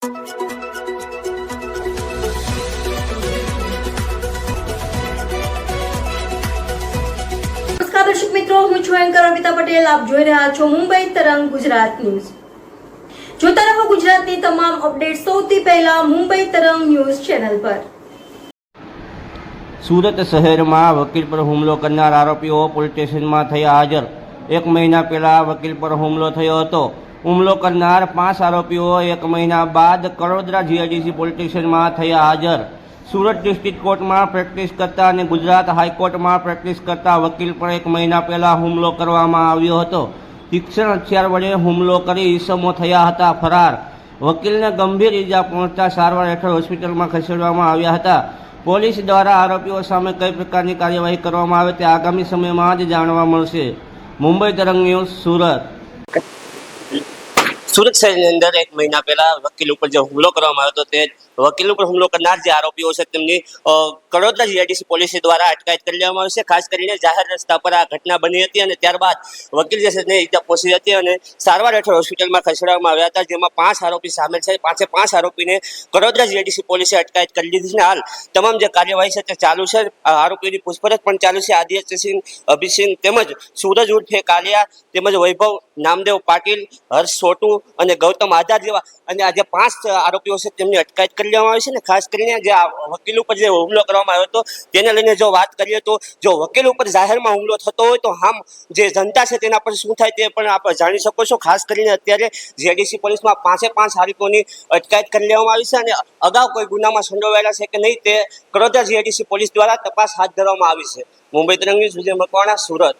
દર્શક મિત્રો, હું છું એન્કર અમિતા પટેલ. આપ જોઈ રહ્યા છો મુંબઈ તરંગ ગુજરાત ન્યૂઝ. જોતા રહો ગુજરાતની તમામ અપડેટ સૌથી પહેલા મુંબઈ તરંગ ન્યૂઝ ચેનલ પર. સુરત શહેરમાં વકીલ પર હુમલો કરનાર આરોપીઓ પોલીસ સ્ટેશનમાં થયા હાજર. 1 મહિના પહેલા વકીલ પર હુમલો થયો હતો. હુમલો કરનાર 5 આરોપીઓ 1 મહિના બાદ કડોદરા જીઆઈડીસી પોલીસ સ્ટેશનમાં થયા હાજર. સુરત ડિસ્ટ્રિક્ટ કોર્ટમાં પ્રેક્ટિસ કરતા અને ગુજરાત હાઈકોર્ટમાં પ્રેક્ટિસ કરતા વકીલ પર 1 મહિના પહેલા હુમલો કરવામાં આવ્યો હતો. તીક્ષ્ણ હથિયાર વડે હુમલો કરી ઈસમો થયા હતા ફરાર. વકીલને ગંભીર ઈજા પહોંચતા સારવાર હેઠળ હોસ્પિટલમાં ખસેડવામાં આવ્યા હતા. પોલીસ દ્વારા આરોપીઓ સામે કઈ પ્રકારની કાર્યવાહી કરવામાં આવે તે આગામી સમયમાં જ જાણવા મળશે. મુંબઈ તરંગ ન્યૂઝ, સુરત. સુરત શહેરની અંદર 1 મહિના પહેલા વકીલ ઉપર જે હુમલો કરવામાં આવ્યો હતો તે વકીલ ઉપર હુમલો કરનાર જે આરોપીઓ છે તેમની કડોદરા જીઆઈડીસી પોલીસ દ્વારા અટકાયત કરી લેવામાં આવી છે. ખાસ કરીને જાહેર રસ્તા પર આ ઘટના બની હતી અને ત્યારબાદ વકીલ જે છે તેને ઈજા પહોંચી હતી અને સારવાર હેઠળ હોસ્પિટલમાં ખસેડવામાં આવ્યા હતા, જેમાં 5 આરોપી સામેલ છે. 5 આરોપીને કડોદરા જીઆઈડીસી પોલીસે અટકાયત કરી લીધી છે. હાલ તમામ જે કાર્યવાહી છે તે ચાલુ છે. આરોપીની પૂછપરછ પણ ચાલુ છે. આદિત્યસિંહ, અભિસિંહ તેમજ સૂરજ ઉર્ફે કાલિયા તેમજ વૈભવ નામદેવ પાટીલ, હર્ષ સોટુ અને ગૌતમ આધાર જેવા અને આ જે 5 આરોપીઓ છે તેમની અટકાયત કરી લેવામાં આવી છે. ને ખાસ કરીને જે વકીલ ઉપર જે હુમલો કરવામાં આવ્યો હતો તેને લઈને જો વાત કરીએ તો જો વકીલ ઉપર જાહેરમાં હુમલો થતો હોય તો આમ જે જનતા છે તેના પર શું થાય તે પણ આપણે જાણી શકો છો. ખાસ કરીને અત્યારે જીઆઈડીસી પોલીસમાં 5 આરોપીઓની અટકાયત કરી લેવામાં આવી છે અને અગાઉ કોઈ ગુનામાં સંડોવાયેલા છે કે નહીં તે કડોદરા જીઆઈડીસી પોલીસ દ્વારા તપાસ હાથ ધરવામાં આવી છે. મુંબઈ તરંગ ન્યૂઝ, વિજય મકવાણા, સુરત.